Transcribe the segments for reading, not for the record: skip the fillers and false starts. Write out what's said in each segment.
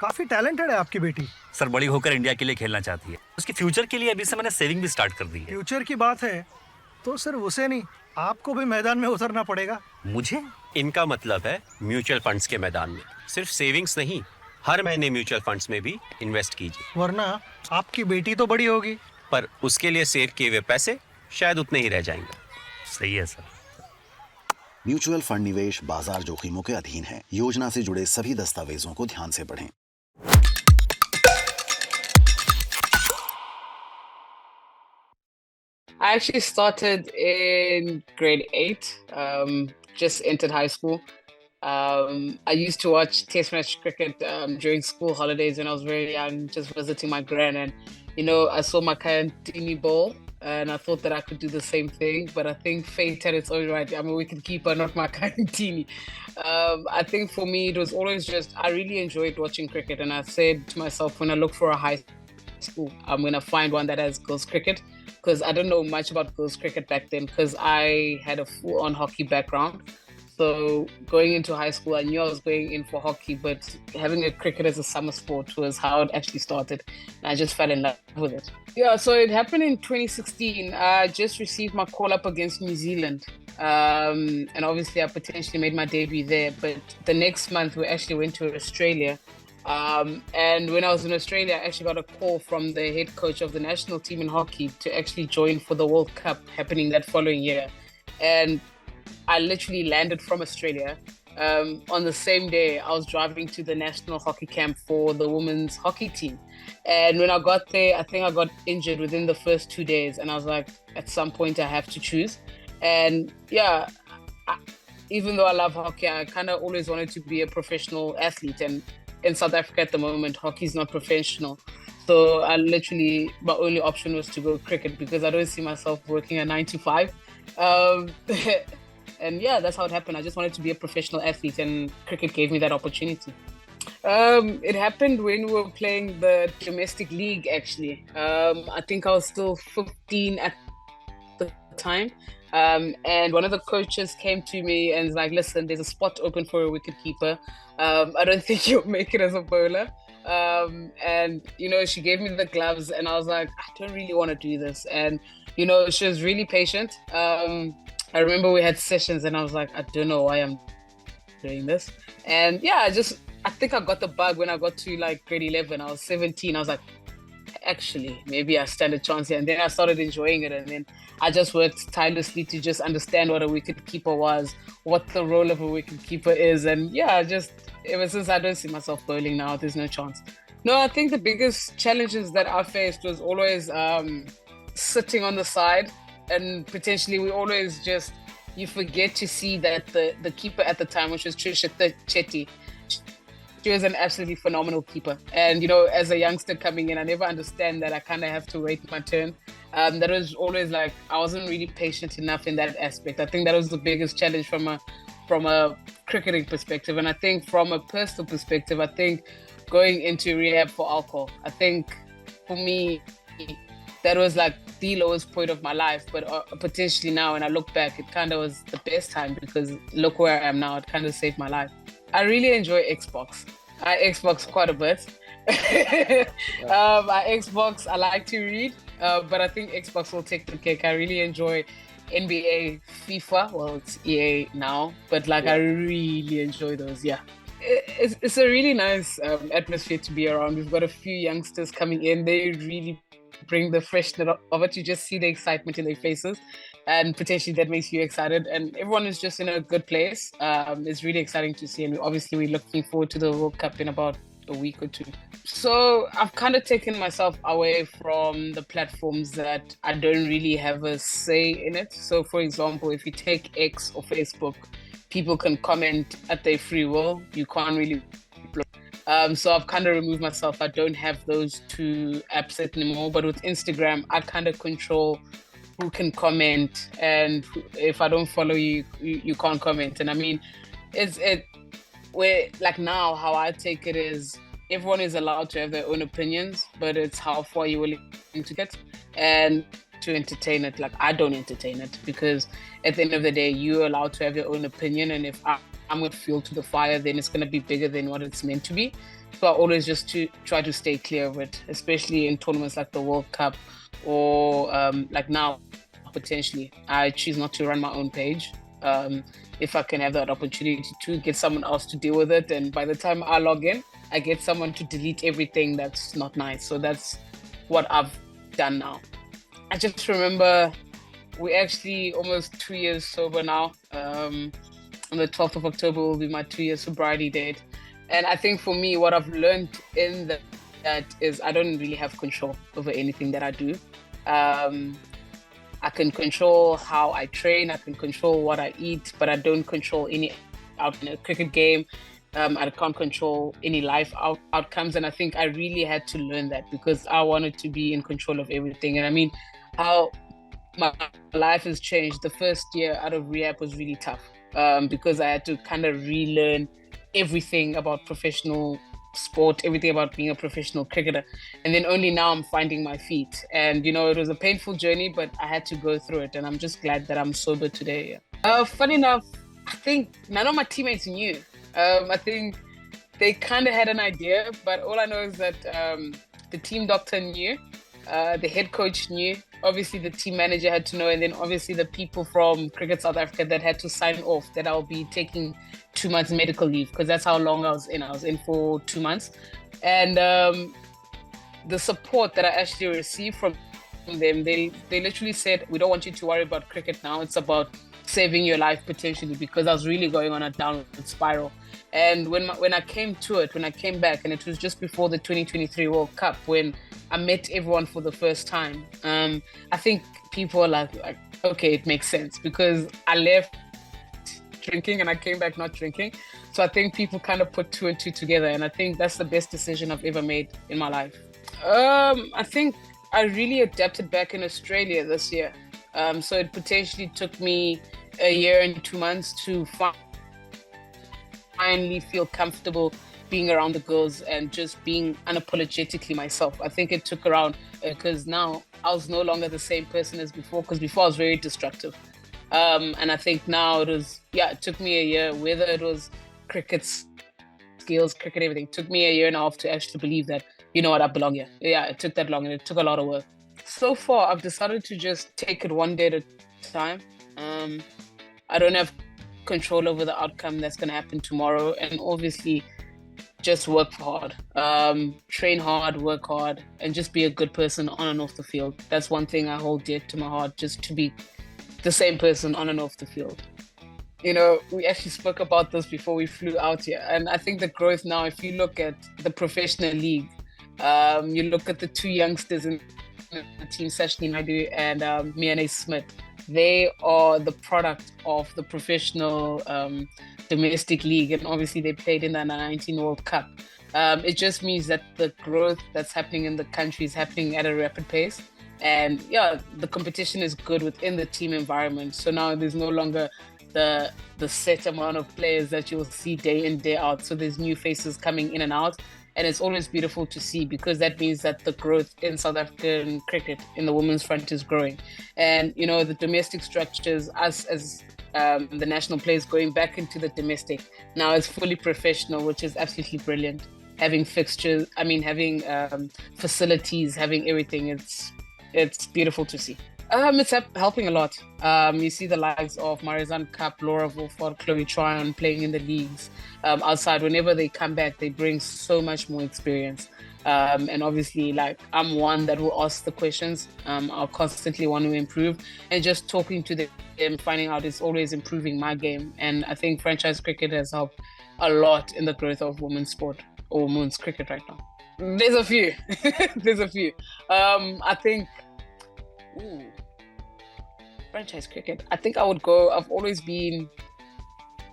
काफी टैलेंटेड है आपकी बेटी। सर बड़ी होकर इंडिया के लिए खेलना चाहती है। उसके फ्यूचर के लिए अभी से मैंने सेविंग भी स्टार्ट कर दी है। फ्यूचर की बात है तो सिर्फ उसे नहीं, आपको भी मैदान में उतरना पड़ेगा। मुझे? इनका मतलब है म्यूचुअल फंड्स के मैदान में सिर्फ सेविंग्स नहीं, हर महीने म्यूचुअल फंड्स में भी इन्वेस्ट कीजिए। वरना आपकी बेटी तो बड़ी होगी, पर उसके लिए सेव किए हुए पैसे शायद उतने ही रह जाएंगे। सही है सर। म्यूचुअल फंड निवेश बाजार जोखिमों के अधीन है। योजना से जुड़े सभी दस्तावेजों को ध्यान से पढ़ें। I actually started in grade 8, just entered high school. I used to watch test match cricket during school holidays when I was very young, just visiting my gran. And, I saw my Kayantini bowl and I thought that I could do the same thing. But I think fate had its own right. I'm a wicket-keeper, not my Kayantini. I think for me, it was always just, I really enjoyed watching cricket. And I said to myself, when I look for a high school, I'm going to find one that has girls cricket, because I don't know much about girls cricket back then, because I had a full-on hockey background. So going into high school, I knew I was going in for hockey, but having a cricket as a summer sport was how it actually started. And I just fell in love with it. Yeah, so it happened in 2016. I just received my call-up against New Zealand. And obviously I potentially made my debut there. But the next month, we actually went to Australia. And when I was in Australia, I actually got a call from the head coach of the national team in hockey to actually join for the World Cup happening that following year. And I literally landed from Australia. On the same day, I was driving to the national hockey camp for the women's hockey team. And when I got there, I think I got injured within the first 2 days. And I was like, at some point I have to choose. And yeah, even though I love hockey, I kind of always wanted to be a professional athlete. And in South Africa at the moment, hockey is not professional. So my only option was to go cricket, because I don't see myself working a 9 to 5. And yeah, that's how it happened. I just wanted to be a professional athlete, and cricket gave me that opportunity. It happened when we were playing the domestic league, actually. I think I was still 15 at the time. And one of the coaches came to me and was like, listen, there's a spot open for a wicket-keeper. I don't think you'll make it as a bowler. And, she gave me the gloves and I was like, I don't really want to do this. And, she was really patient. I remember we had sessions and I was like, I don't know why I'm doing this. And yeah, I think I got the bug when I got to like grade 11. I was 17. I was like, actually, maybe I stand a chance here. And then I started enjoying it. And then I just worked tirelessly to just understand what a wicket-keeper was, what the role of a wicket-keeper is. And yeah, ever since, I don't see myself bowling now. There's no chance. No, I think the biggest challenges that I faced was always sitting on the side. And potentially we always you forget to see that the keeper at the time, which was Trisha Chetty, she was an absolutely phenomenal keeper. And, as a youngster coming in, I never understand that I kind of have to wait my turn. That was always like, I wasn't really patient enough in that aspect. I think that was the biggest challenge from a cricketing perspective. And I think from a personal perspective, I think going into rehab for alcohol, I think for me, that was like the lowest point of my life. But potentially now, when I look back, it kind of was the best time, because look where I am now. It kind of saved my life. I really enjoy Xbox. I Xbox quite a bit. I Xbox, I like to read, but I think Xbox will take the cake. I really enjoy NBA, FIFA. Well, it's EA now, but I really enjoy those. Yeah. It's a really nice atmosphere to be around. We've got a few youngsters coming in. They really bring the freshness of it. You just see the excitement in their faces, and potentially that makes you excited. And everyone is just in a good place. It's really exciting to see, and obviously we're looking forward to the World Cup in about a week or two. So I've kind of taken myself away from the platforms that I don't really have a say in it. So for example, if you take X or Facebook, people can comment at their free will. You can't really so I've kind of removed myself. I don't have those two apps anymore. But with Instagram, I kind of control who can comment, and if I don't follow you, you can't comment. And I mean, where like now, how I take it is everyone is allowed to have their own opinions, but it's how far you're willing to get and to entertain it. Like, I don't entertain it, because at the end of the day, you're allowed to have your own opinion. And if I'm with fuel to the fire, then it's going to be bigger than what it's meant to be. So I always just try to stay clear of it, especially in tournaments like the World Cup or like now, potentially. I choose not to run my own page. If I can have that opportunity to get someone else to deal with it. And by the time I log in, I get someone to delete everything that's not nice. So that's what I've done now. I just remember we're actually almost 2 years sober now. On the 12th of October will be my 2-year sobriety date. And I think for me, what I've learned in that is I don't really have control over anything that I do. I can control how I train, I can control what I eat, but I don't control any out in a cricket game. I can't control any life outcomes. And I think I really had to learn that because I wanted to be in control of everything. And I mean, how my life has changed. The first year out of rehab was really tough because I had to kind of relearn everything about professional sport, everything about being a professional cricketer. And then only now I'm finding my feet. And, you know, it was a painful journey, but I had to go through it. And I'm just glad that I'm sober today. Funny enough, I think none of my teammates knew. I think they kind of had an idea, but all I know is that the team doctor knew, the head coach knew, obviously the team manager had to know, and then obviously the people from Cricket South Africa that had to sign off that I'll be taking 2 months medical leave because that's how long I was in. I was in for 2 months. And the support that I actually received from them, they literally said, we don't want you to worry about cricket now. It's about saving your life potentially, because I was really going on a downward spiral. And when I came to it, when I came back, and it was just before the 2023 World Cup, when I met everyone for the first time, I think people are like, okay, it makes sense, because I left drinking and I came back not drinking. So I think people kind of put 2 and 2 together, and I think that's the best decision I've ever made in my life. I think I really adapted back in Australia this year. So it potentially took me a year and 2 months to finally feel comfortable being around the girls and just being unapologetically myself. I think it took around, because now I was no longer the same person as before, because before I was very destructive. And I think now it took me a year, whether it was cricket skills, cricket, everything, it took me a year and a half to actually believe that, you know what, I belong here. Yeah, it took that long, and it took a lot of work. So far, I've decided to just take it one day at a time. I don't have control over the outcome that's going to happen tomorrow, and obviously just work hard, train hard, work hard, and just be a good person on and off the field. That's one thing I hold dear to my heart, just to be the same person on and off the field. You know, we actually spoke about this before we flew out here, and I think the growth now, if you look at the professional league, you look at the 2 youngsters in the team, Sashni Naidu and Miane Smith, they are the product of the professional domestic league, and obviously they played in the 19 World Cup. It just means that the growth that's happening in the country is happening at a rapid pace, and yeah, the competition is good within the team environment. So now there's no longer the set amount of players that you'll see day in, day out. So there's new faces coming in and out. And it's always beautiful to see, because that means that the growth in South African cricket in the women's front is growing. And, you know, the domestic structures, us as the national players going back into the domestic, now it's fully professional, which is absolutely brilliant. Having fixtures, having facilities, having everything, it's beautiful to see. It's helping a lot. You see the likes of Marizanne Kapp, Laura Wolford, Chloe Tryon playing in the leagues outside. Whenever they come back, they bring so much more experience. And obviously, like, I'm one that will ask the questions. I'll constantly want to improve. And just talking to them, finding out, is always improving my game. And I think franchise cricket has helped a lot in the growth of women's sport, or women's cricket right now. There's a few. There's a few. I think... franchise cricket. I think I would go. I've always been,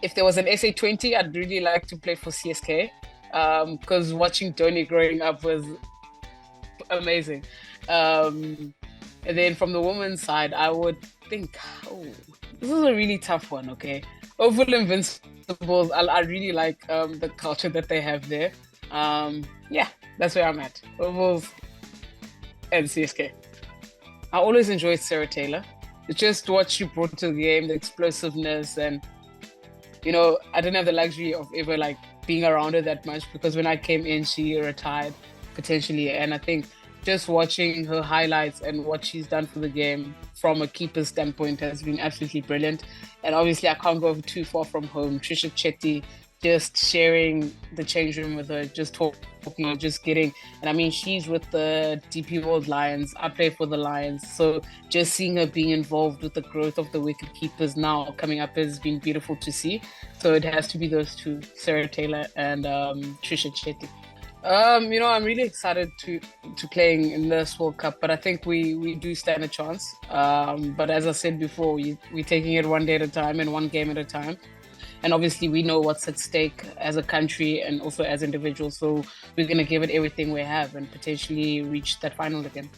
if there was an SA20, I'd really like to play for CSK, because watching Dhoni growing up was amazing. And then from the women's side, I would think, this is a really tough one, okay? Oval Invincibles, I really like the culture that they have there. Yeah, that's where I'm at. Ovals and CSK. I always enjoyed Sarah Taylor. It's just what she brought to the game, the explosiveness, and, you know, I didn't have the luxury of ever, like, being around her that much, because when I came in, she retired potentially. And I think just watching her highlights and what she's done for the game from a keeper standpoint has been absolutely brilliant. And obviously, I can't go too far from home. Trisha Chetty, just sharing the change room with her, just talking, just getting. And I mean, she's with the DP World Lions. I play for the Lions. So just seeing her being involved with the growth of the wicket keepers now coming up has been beautiful to see. So it has to be those two, Sarah Taylor and Trisha Chetty. I'm really excited to playing in this World Cup, but I think we do stand a chance. But as I said before, we're taking it one day at a time and one game at a time. And obviously, we know what's at stake as a country and also as individuals. So we're going to give it everything we have and potentially reach that final again.